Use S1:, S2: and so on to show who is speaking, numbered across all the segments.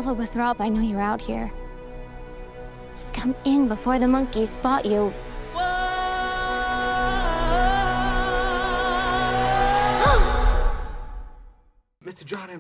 S1: Alpha Bathrop, I know you're out here. Just come in before the monkeys spot you.
S2: Mr. Jon M.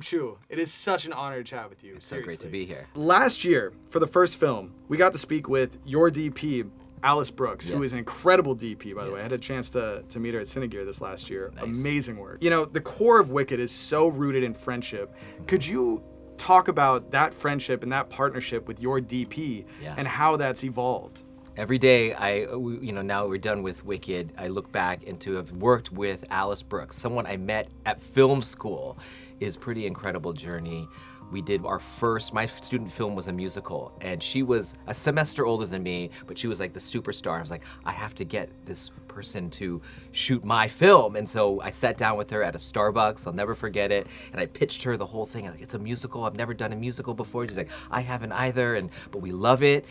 S2: It is such an honor to chat with you.
S3: It's so great to be here.
S2: Last year, for the first film, we got to speak with your DP, Alice Brooks, who is an incredible DP, by the way. I had a chance to meet her at Cinegear this last year. Nice. Amazing work. You know, the core of Wicked is so rooted in friendship. Could you talk about that friendship and that partnership with your DP and how that's evolved?
S3: Every day, now we're done with Wicked, I look back and to have worked with Alice Brooks, someone I met at film school, is pretty incredible journey. We did my student film was a musical, and she was a semester older than me, but she was like the superstar. I was like, I have to get this person to shoot my film. And so I sat down with her at a Starbucks, I'll never forget it, and I pitched her the whole thing. Like, it's a musical, I've never done a musical before. She's like, I haven't either, but we love it.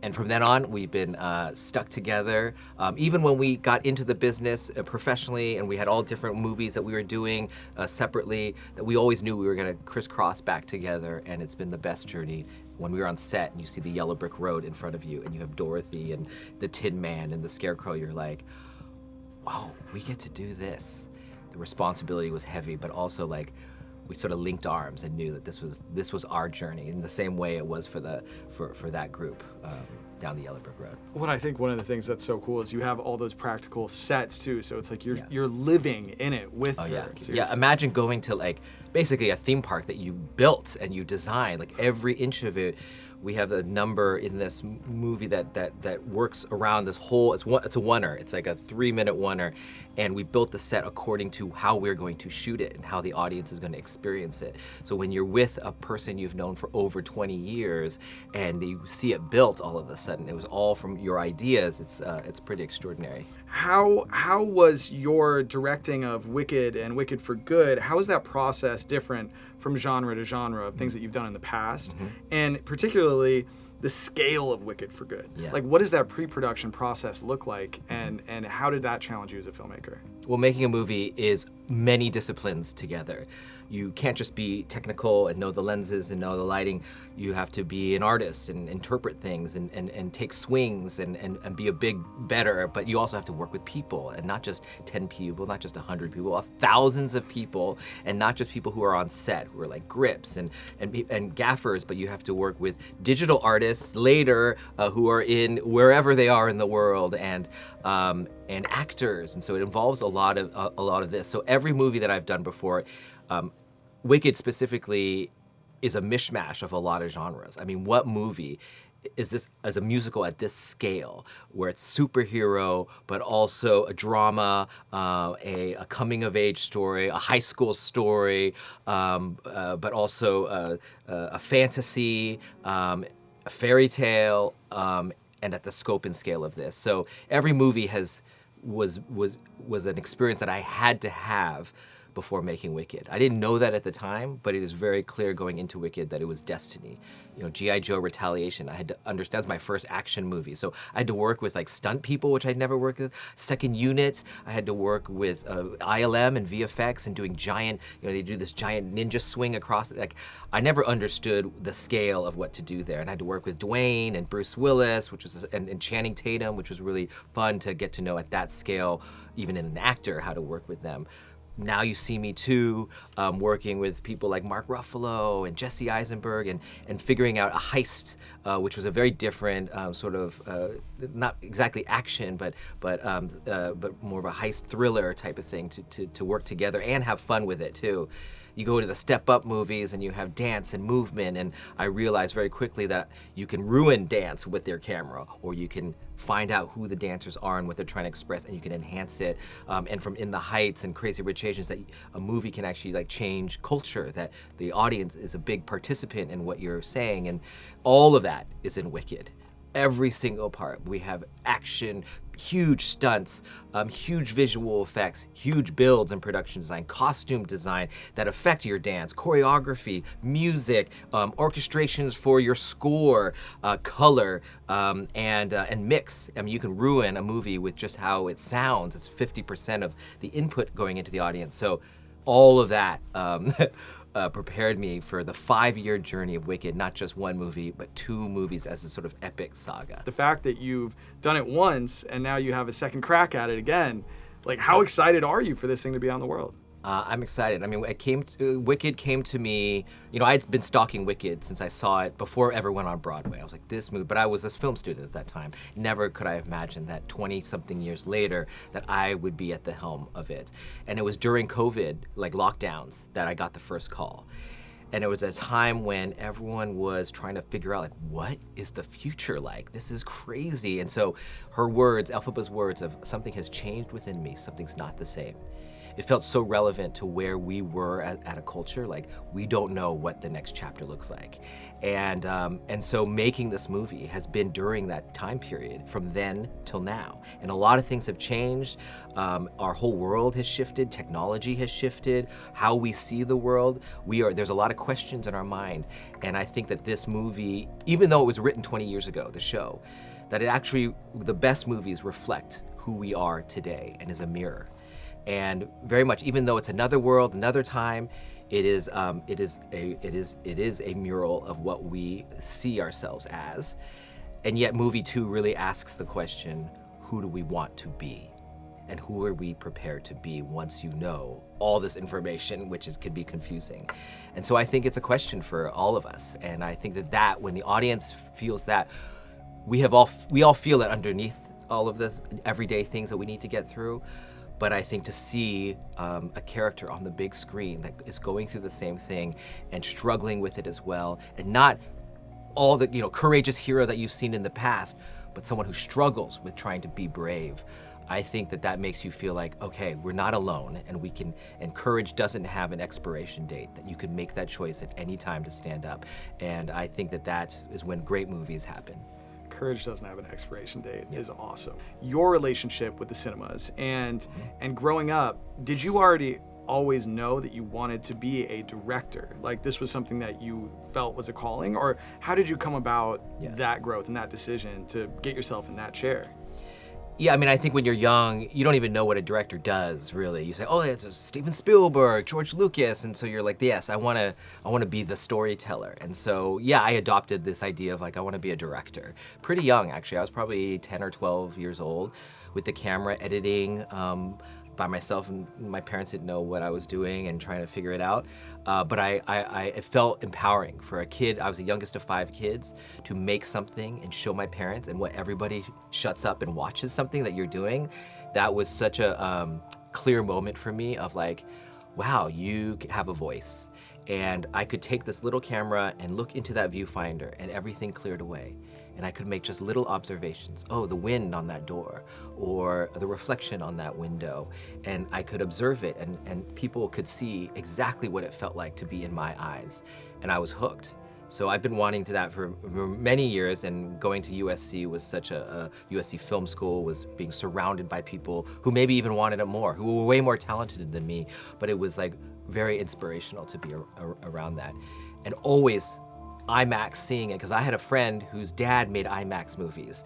S3: And from then on, we've been stuck together. Even when we got into the business professionally, and we had all different movies that we were doing separately, that we always knew we were gonna crisscross back together, and it's been the best journey. When we were on set and you see the yellow brick road in front of you, and you have Dorothy and the Tin Man and the Scarecrow, you're like, wow, we get to do this. The responsibility was heavy, but also like, we sort of linked arms and knew that this was our journey in the same way it was for that group down the Yellow Brick Road.
S2: Well, I think one of the things that's so cool is you have all those practical sets too, so it's like you're living in it with her. Seriously.
S3: Yeah, imagine going to like basically a theme park that you built and you designed, like every inch of it. We have a number in this movie that works around this whole, it's a oneer. It's like a 3-minute oneer, and we built the set according to how we're going to shoot it and how the audience is going to experience it. So when you're with a person you've known for over 20 years and you see it built all of a sudden, it was all from your ideas, it's pretty extraordinary.
S2: How was your directing of Wicked and Wicked for Good, how is that process different from genre to genre of things that you've done in the past? And particularly the scale of Wicked for Good. Like, what does that pre-production process look like, and how did that challenge you as a filmmaker?
S3: Well, making a movie is many disciplines together. You can't just be technical and know the lenses and know the lighting. You have to be an artist and interpret things and take swings and be a big better, but you also have to work with people, and not just 10 people, not just 100 people, thousands of people, and not just people who are on set, who are like grips and gaffers, but you have to work with digital artists later who are in wherever they are in the world, and actors, and so it involves a lot of this. So every movie that I've done before, Wicked specifically is a mishmash of a lot of genres. I mean, what movie is this as a musical at this scale, where it's superhero, but also a drama, a coming-of-age story, a high school story, but also a fantasy, a fairy tale, and at the scope and scale of this. So every movie was an experience that I had to have before making Wicked. I didn't know that at the time, but it is very clear going into Wicked that it was destiny. You know, G.I. Joe Retaliation, I had to understand, that was my first action movie. So I had to work with like stunt people, which I'd never worked with. Second unit, I had to work with ILM and VFX and doing giant, they do this giant ninja swing across, like I never understood the scale of what to do there. And I had to work with Dwayne and Bruce Willis, and Channing Tatum, which was really fun to get to know at that scale, even in an actor, how to work with them. Now you see me too, working with people like Mark Ruffalo and Jesse Eisenberg, and figuring out a heist, which was a very different sort of, not exactly action, but more of a heist thriller type of thing to work together and have fun with it too. You go to the Step Up movies and you have dance and movement, and I realized very quickly that you can ruin dance with your camera, or you can find out who the dancers are and what they're trying to express, and you can enhance it. And from In the Heights and Crazy Rich Asians, that a movie can actually like change culture, that the audience is a big participant in what you're saying, and all of that is in Wicked. Every single part. We have action, huge stunts, huge visual effects, huge builds and production design, costume design that affect your dance, choreography, music, orchestrations for your score, color, and mix. I mean, you can ruin a movie with just how it sounds. It's 50% of the input going into the audience. So all of that prepared me for the 5-year journey of Wicked, not just one movie, but 2 movies as a sort of epic saga.
S2: The fact that you've done it once and now you have a second crack at it again, like how excited are you for this thing to be on the world?
S3: I'm excited. I mean, Wicked came to me, you know, I'd been stalking Wicked since I saw it before it ever went on Broadway. I was like, this movie, but I was a film student at that time. Never could I have imagined that 20-something years later that I would be at the helm of it. And it was during COVID, like lockdowns, that I got the first call. And it was a time when everyone was trying to figure out, like, what is the future like? This is crazy. And so her words, Elphaba's words of something has changed within me, something's not the same. It felt so relevant to where we were at a culture. Like, we don't know what the next chapter looks like. And so making this movie has been during that time period from then till now. And a lot of things have changed. Our whole world has shifted. Technology has shifted. How we see the world. There's a lot of questions in our mind. And I think that this movie, even though it was written 20 years ago, the show, that it actually, the best movies reflect who we are today and is a mirror. And very much, even though it's another world, another time, it is a mural of what we see ourselves as. And yet movie 2 really asks the question, who do we want to be? And who are we prepared to be once you know all this information, which can be confusing. And so I think it's a question for all of us. And I think that when the audience feels that, we all feel it underneath all of this everyday things that we need to get through. But I think to see a character on the big screen that is going through the same thing and struggling with it as well, and not all the courageous hero that you've seen in the past, but someone who struggles with trying to be brave, I think that makes you feel like, okay, we're not alone, and courage doesn't have an expiration date, that you can make that choice at any time to stand up. And I think that is when great movies happen.
S2: Courage doesn't have an expiration date is awesome. Your relationship with the cinemas and growing up, did you always know that you wanted to be a director? Like this was something that you felt was a calling, or how did you come about that growth and that decision to get yourself in that chair?
S3: Yeah, I mean, I think when you're young, you don't even know what a director does, really. You say, oh, it's Steven Spielberg, George Lucas, and so you're like, yes, I want to be the storyteller. And so, yeah, I adopted this idea of like, I want to be a director. Pretty young, actually. I was probably 10 or 12 years old with the camera, editing by myself, and my parents didn't know what I was doing and trying to figure it out. But it felt empowering for a kid. I was the youngest of 5 kids, to make something and show my parents, and what everybody shuts up and watches something that you're doing. That was such a clear moment for me of like, wow, you have a voice. And I could take this little camera and look into that viewfinder and everything cleared away. And I could make just little observations. Oh, the wind on that door, or the reflection on that window. And I could observe it, and people could see exactly what it felt like to be in my eyes. And I was hooked. So I've been wanting to that for many years, and going to USC was such USC Film School was being surrounded by people who maybe even wanted it more, who were way more talented than me, but it was like very inspirational to be around that. And always IMAX seeing it, because I had a friend whose dad made IMAX movies.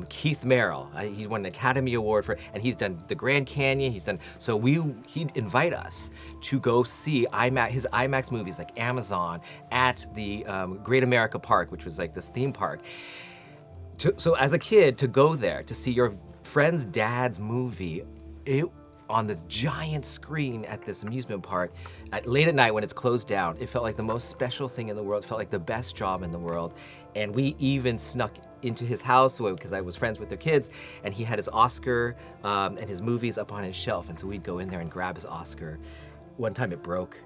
S3: Keith Merrill, he won an Academy Award and he's done the Grand Canyon, he'd invite us to go see his IMAX movies like Amazon at the Great America Park, which was like this theme park. So as a kid, to go there, to see your friend's dad's movie, on the giant screen at this amusement park, late at night when it's closed down, it felt like the most special thing in the world. It felt like the best job in the world. And we even snuck into his house, because I was friends with their kids, and he had his Oscar and his movies up on his shelf. And so we'd go in there and grab his Oscar. One time it broke.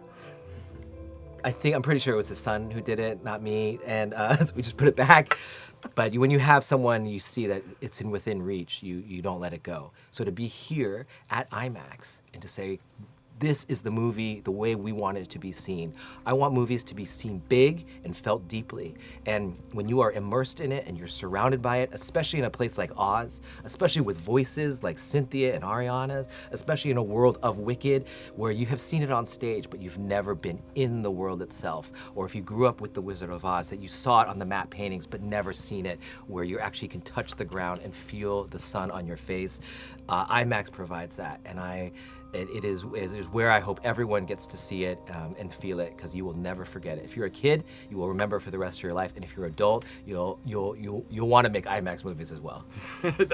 S3: I'm pretty sure it was his son who did it, not me. And so we just put it back. But when you have someone, you see that it's within reach, you don't let it go. So to be here at IMAX and to say, this is the movie the way we want it to be seen. I want movies to be seen big and felt deeply. And when you are immersed in it and you're surrounded by it, especially in a place like Oz, especially with voices like Cynthia and Ariana, especially in a world of Wicked, where you have seen it on stage, but you've never been in the world itself. Or if you grew up with The Wizard of Oz, that you saw it on the map paintings, but never seen it, where you actually can touch the ground and feel the sun on your face. IMAX provides that. And it is is where I hope everyone gets to see it and feel it, because you will never forget it. If you're a kid, you will remember it for the rest of your life, and if you're an adult, you'll want to make IMAX movies as well.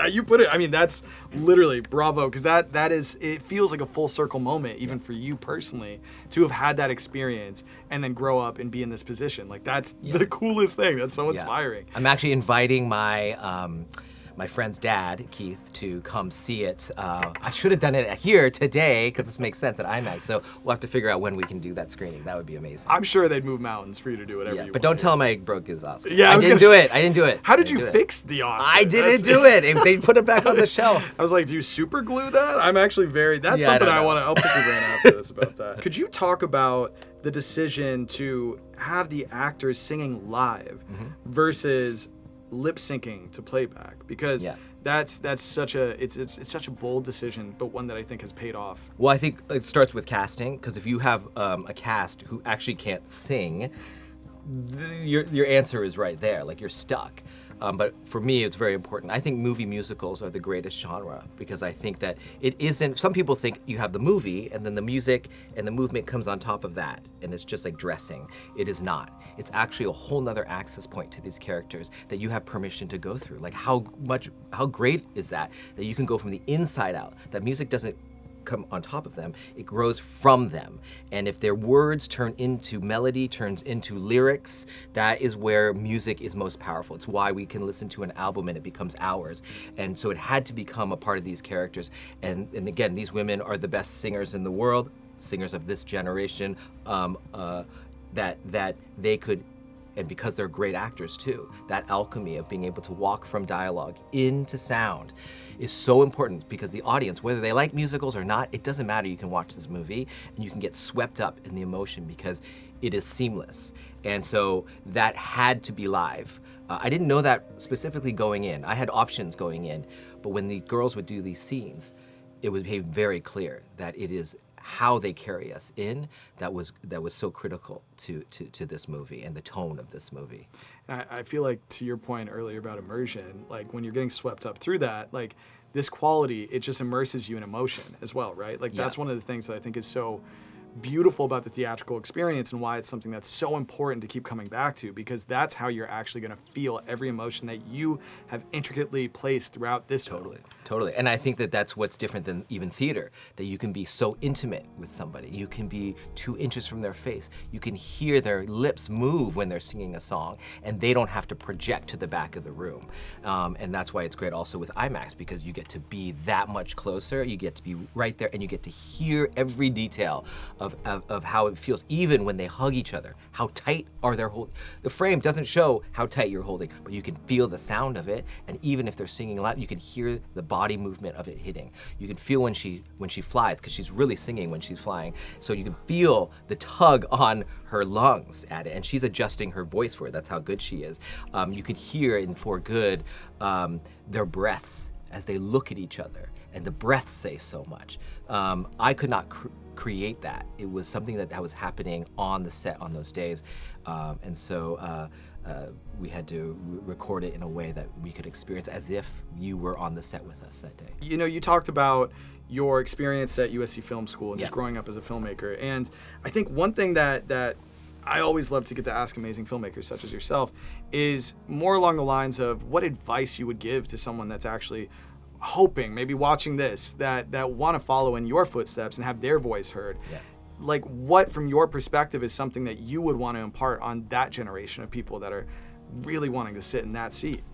S2: You put it, I mean, that's literally bravo, because that is, it feels like a full circle moment, even for you personally, to have had that experience and then grow up and be in this position. Like, that's the coolest thing. That's so inspiring.
S3: I'm actually inviting my friend's dad, Keith, to come see it. I should have done it here today, because this makes sense at IMAX. So we'll have to figure out when we can do that screening. That would be amazing.
S2: I'm sure they'd move mountains for you to do whatever you want.
S3: But don't tell him I broke his Oscar.
S2: Yeah,
S3: I didn't do it. I didn't do it.
S2: How did you fix the Oscar?
S3: I didn't do it. They put it back on the shelf.
S2: I was like, do you super glue that? I'm actually that's something I want to, I'll pick your brain after this about that. Could you talk about the decision to have the actors singing live versus lip syncing to playback? Because that's such a it's such a bold decision, but one that I think has paid off.
S3: Well, I think it starts with casting, because if you have a cast who actually can't sing, your answer is right there. Like, you're stuck. But for me, it's very important. I think movie musicals are the greatest genre, because I think that it isn't, some people think you have the movie and then the music and the movement comes on top of that, and it's just like dressing. It is not. It's actually a whole nother access point to these characters that you have permission to go through. Like, how great is that you can go from the inside out? That music doesn't come on top of them, it grows from them. And if their words turn into melody, turns into lyrics, that is where music is most powerful. It's why we can listen to an album and it becomes ours. And so it had to become a part of these characters. And again, these women are the best singers in the world, singers of this generation, that they could, and because they're great actors too, that alchemy of being able to walk from dialogue into sound is so important, because the audience, whether they like musicals or not, it doesn't matter. You can watch this movie and you can get swept up in the emotion because it is seamless. And so that had to be live. I didn't know that specifically going in. I had options going in, but when the girls would do these scenes, it would be very clear that it is how they carry us in that was so critical to this movie and the tone of this movie.
S2: I feel like, to your point earlier about immersion, like when you're getting swept up through that, like this quality, it just immerses you in emotion as well, right? Like that's one of the things that I think is so beautiful about the theatrical experience, and why it's something that's so important to keep coming back to, because that's how you're actually going to feel every emotion that you have intricately placed throughout this film.
S3: Totally. And I think that that's what's different than even theater, that you can be so intimate with somebody. You can be 2 inches from their face. You can hear their lips move when they're singing a song, and they don't have to project to the back of the room. And that's why it's great also with IMAX, because you get to be that much closer. You get to be right there, and you get to hear every detail of how it feels, even when they hug each other. How tight are they holding? The frame doesn't show how tight you're holding, but you can feel the sound of it, and even if they're singing loud, you can hear the body movement of it hitting. You can feel when she flies, because she's really singing when she's flying, so you can feel the tug on her lungs at it, and she's adjusting her voice for it. That's how good she is. You can hear in For Good their breaths as they look at each other, and the breaths say so much. I could not create that. It was something that was happening on the set on those days, and so we had to record it in a way that we could experience as if you were on the set with us that day.
S2: You know, you talked about your experience at USC Film School and just growing up as a filmmaker, and I think one thing that I always love to get to ask amazing filmmakers such as yourself is more along the lines of what advice you would give to someone that's actually hoping, maybe watching this, that want to follow in your footsteps and have their voice heard. Like, what from your perspective is something that you would want to impart on that generation of people that are really wanting to sit in that seat?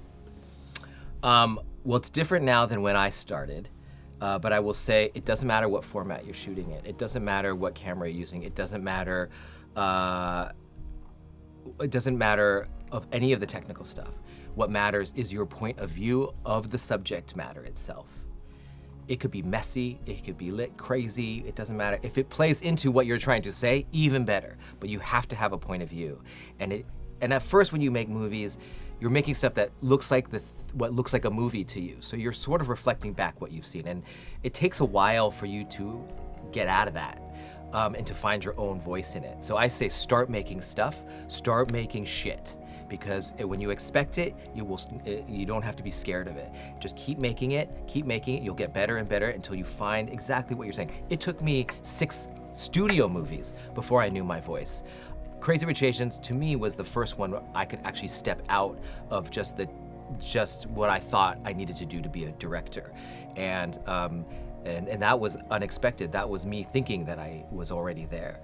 S3: Well, it's different now than when I started, but I will say it doesn't matter what format you're shooting in. It doesn't matter what camera you're using. It doesn't matter of any of the technical stuff. What matters is your point of view of the subject matter itself. It could be messy, it could be lit crazy, it doesn't matter. If it plays into what you're trying to say, even better. But you have to have a point of view. And at first when you make movies, you're making stuff that looks like what looks like a movie to you. So you're sort of reflecting back what you've seen. And it takes a while for you to get out of that. And to find your own voice in it. So I say start making stuff, start making shit. because when you expect it, you don't have to be scared of it. Just keep making it, you'll get better and better until you find exactly what you're saying. It took me 6 studio movies before I knew my voice. Crazy Rich Asians, to me, was the first one where I could actually step out of just what I thought I needed to do to be a director. And that was unexpected. That was me thinking that I was already there.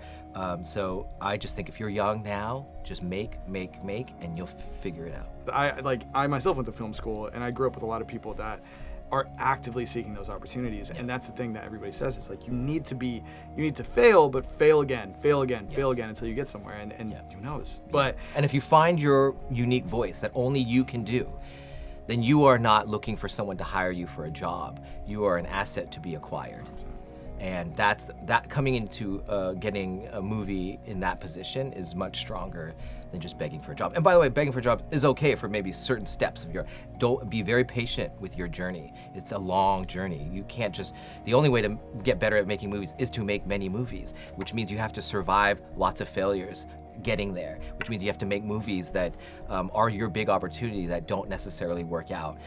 S3: So I just think if you're young now, just make, and you'll figure it out.
S2: I myself went to film school, and I grew up with a lot of people that are actively seeking those opportunities. And that's the thing that everybody says. It's like, you need to fail, but fail again until you get somewhere, and who knows. But
S3: and if you find your unique voice that only you can do, then you are not looking for someone to hire you for a job. You are an asset to be acquired. And that coming into getting a movie in that position is much stronger than just begging for a job. And by the way, begging for a job is okay for maybe certain steps of don't be very patient with your journey. It's a long journey. You can't the only way to get better at making movies is to make many movies, which means you have to survive lots of failures getting there, which means you have to make movies that are your big opportunity that don't necessarily work out.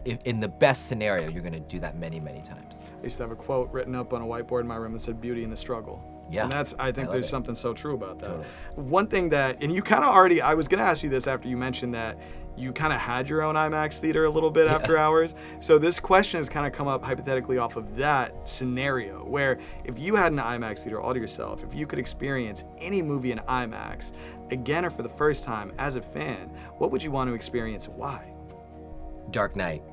S3: In the best scenario, you're gonna do that many, many times.
S2: I used to have a quote written up on a whiteboard in my room that said, "Beauty in the struggle."
S3: Yeah.
S2: And I think there's
S3: it.
S2: something so true about that.
S3: Totally.
S2: One thing and you kind of already, I was gonna ask you this after you mentioned that you kind of had your own IMAX theater a little bit after hours. So this question has kind of come up hypothetically off of that scenario, where if you had an IMAX theater all to yourself, if you could experience any movie in IMAX, again or for the first time as a fan, what would you want to experience and why?
S3: Dark Knight,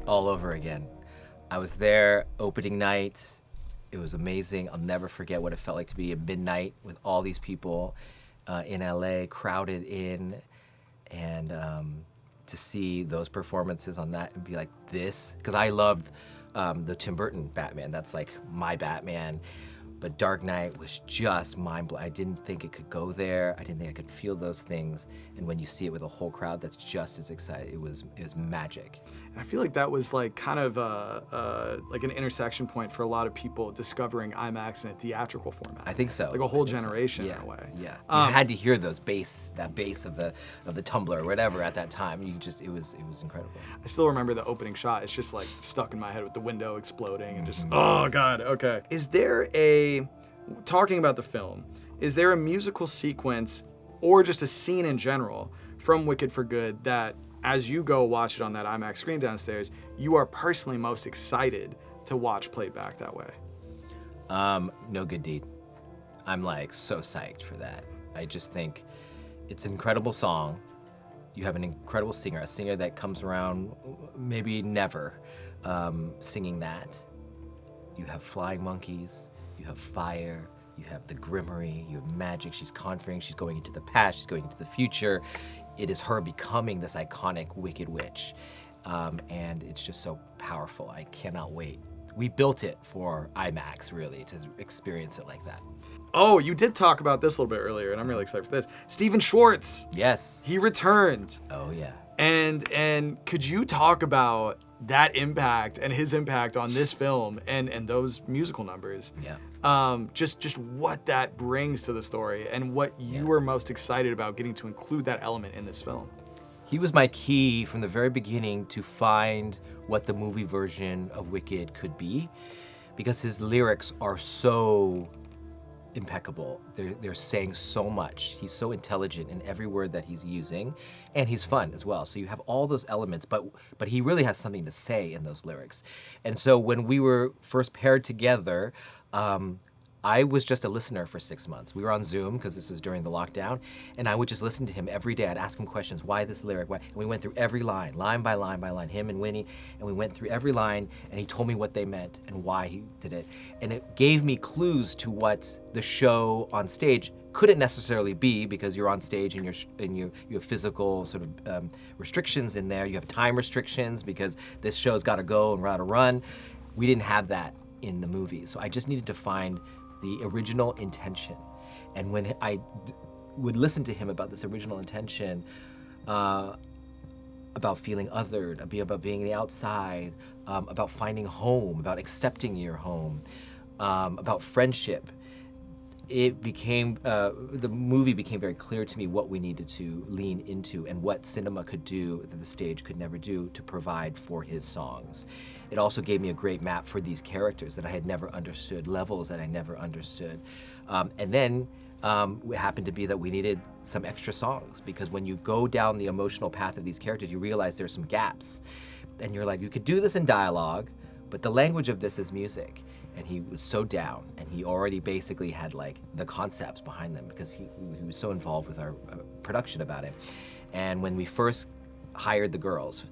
S3: all over again. I was there opening night. It was amazing. I'll never forget what it felt like to be at midnight with all these people in LA, crowded in, and to see those performances on that and be like, this, because I loved the Tim Burton Batman. That's like my Batman. But Dark Knight was just mind-blowing. I didn't think it could go there. I didn't think I could feel those things. And when you see it with a whole crowd that's just as excited, it was magic.
S2: And I feel like that was like kind of like an intersection point for a lot of people discovering IMAX in a theatrical format.
S3: I think so.
S2: Like a whole generation in a way.
S3: Yeah. You had to hear that bass of the tumbler or whatever at that time. It was incredible.
S2: I still remember the opening shot. It's just like stuck in my head with the window exploding and just, oh God, okay. Talking about the film, is there a musical sequence or just a scene in general from Wicked for Good that, as you go watch it on that IMAX screen downstairs, you are personally most excited to watch played back that way?
S3: No Good Deed. I'm like so psyched for that. I just think it's an incredible song. You have an incredible singer, a singer that comes around maybe never singing that. You have flying monkeys, you have fire, you have the grimory, you have magic. She's conjuring, she's going into the past, she's going into the future. It is her becoming this iconic Wicked Witch. And it's just so powerful. I cannot wait. We built it for IMAX, really, to experience it like that.
S2: Oh, you did talk about this a little bit earlier, and I'm really excited for this. Stephen Schwartz.
S3: Yes.
S2: He returned.
S3: Oh, yeah.
S2: And could you talk about that impact and his impact on this film and those musical numbers?
S3: Yeah.
S2: Just what that brings to the story and what you were most excited about getting to include that element in this film.
S3: He was my key from the very beginning to find what the movie version of Wicked could be, because his lyrics are so impeccable. They're saying so much. He's so intelligent in every word that he's using, and he's fun as well. So you have all those elements, but he really has something to say in those lyrics. And so when we were first paired together, I was just a listener for 6 months. We were on Zoom because this was during the lockdown, and I would just listen to him every day. I'd ask him questions. Why this lyric? Why? And we went through every line by line by line, him and Winnie, and we went through every line, and he told me what they meant and why he did it. And it gave me clues to what the show on stage couldn't necessarily be, because you're on stage and you have physical sort of restrictions in there. You have time restrictions because this show's got to go and we're out to run. We didn't have that in the movie, so I just needed to find the original intention. And when I would listen to him about this original intention, about feeling othered, about being the outside, about finding home, about accepting your home, about friendship, it became, the movie became very clear to me what we needed to lean into and what cinema could do that the stage could never do to provide for his songs. It also gave me a great map for these characters that I had never understood, levels that I never understood. And then it happened to be that we needed some extra songs, because when you go down the emotional path of these characters, you realize there's some gaps. And you're like, you could do this in dialogue, but the language of this is music. And he was so down, and he already basically had like the concepts behind them, because he was so involved with our production about it. And when we first hired the girls,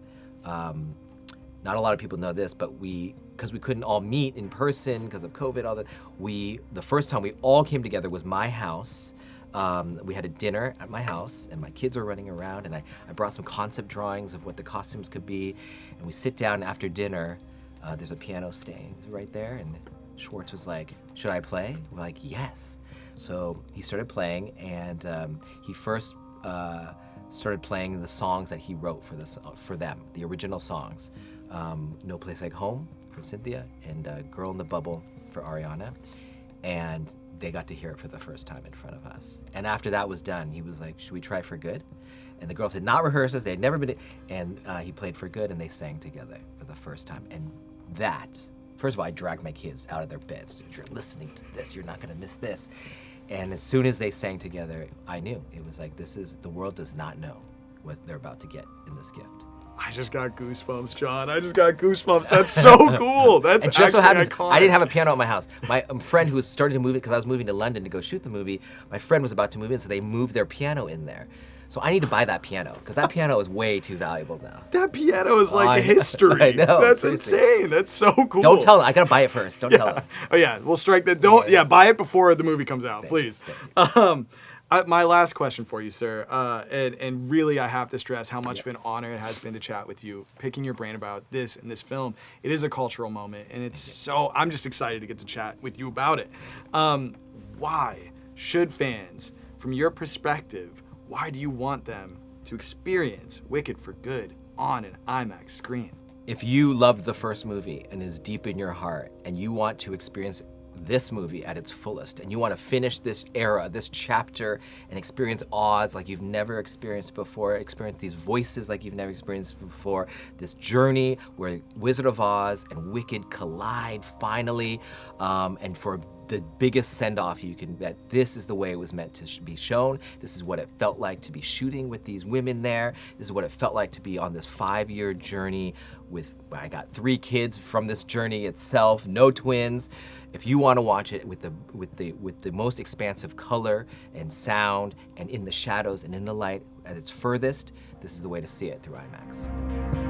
S3: not a lot of people know this, but because we couldn't all meet in person because of COVID, the first time we all came together was my house. We had a dinner at my house, and my kids were running around, and I brought some concept drawings of what the costumes could be. And we sit down after dinner. There's a piano stand right there, and Schwartz was like, "Should I play?" We're like, "Yes." So he started playing, and he first started playing the songs that he wrote for them, the original songs. No Place Like Home for Cynthia, and Girl in the Bubble for Ariana. And they got to hear it for the first time in front of us. And after that was done, he was like, "Should we try For Good?" And the girls had not rehearsed this, they had never been, and he played For Good, and they sang together for the first time. And that, first of all, I dragged my kids out of their beds. "You're listening to this, you're not gonna miss this." And as soon as they sang together, I knew. It was like, the world does not know what they're about to get in this gift.
S2: I just got goosebumps, Jon. I just got goosebumps. That's so cool. That's
S3: just so happens,
S2: iconic.
S3: I didn't have a piano at my house. My friend who was starting to move it, because I was moving to London to go shoot the movie, my friend was about to move in, so they moved their piano in there. So I need to buy that piano, because that piano is way too valuable now.
S2: That piano is like history.
S3: I know.
S2: That's
S3: seriously.
S2: insane. That's so cool.
S3: Don't tell them. I gotta buy it first. Don't tell them.
S2: Oh yeah, we'll strike that. Don't. Yeah, buy it before the movie comes out, please. My last question for you, sir, and really I have to stress how much of an honor it has been to chat with you, picking your brain about this and this film. It is a cultural moment, and I'm just excited to get to chat with you about it. Why should fans, from your perspective, why do you want them to experience Wicked for Good on an IMAX screen?
S3: If you loved the first movie and is deep in your heart, and you want to experience this movie at its fullest, and you want to finish this era, this chapter, and experience Oz like you've never experienced before, experience these voices like you've never experienced before, this journey where Wizard of Oz and Wicked collide finally, and for the biggest send-off you can bet, this is the way it was meant to be shown. This is what it felt like to be shooting with these women there. This is what it felt like to be on this 5-year journey with, I got 3 kids from this journey itself, no twins. If you want to watch it with the most expansive color and sound, and in the shadows and in the light at its furthest, this is the way to see it through IMAX.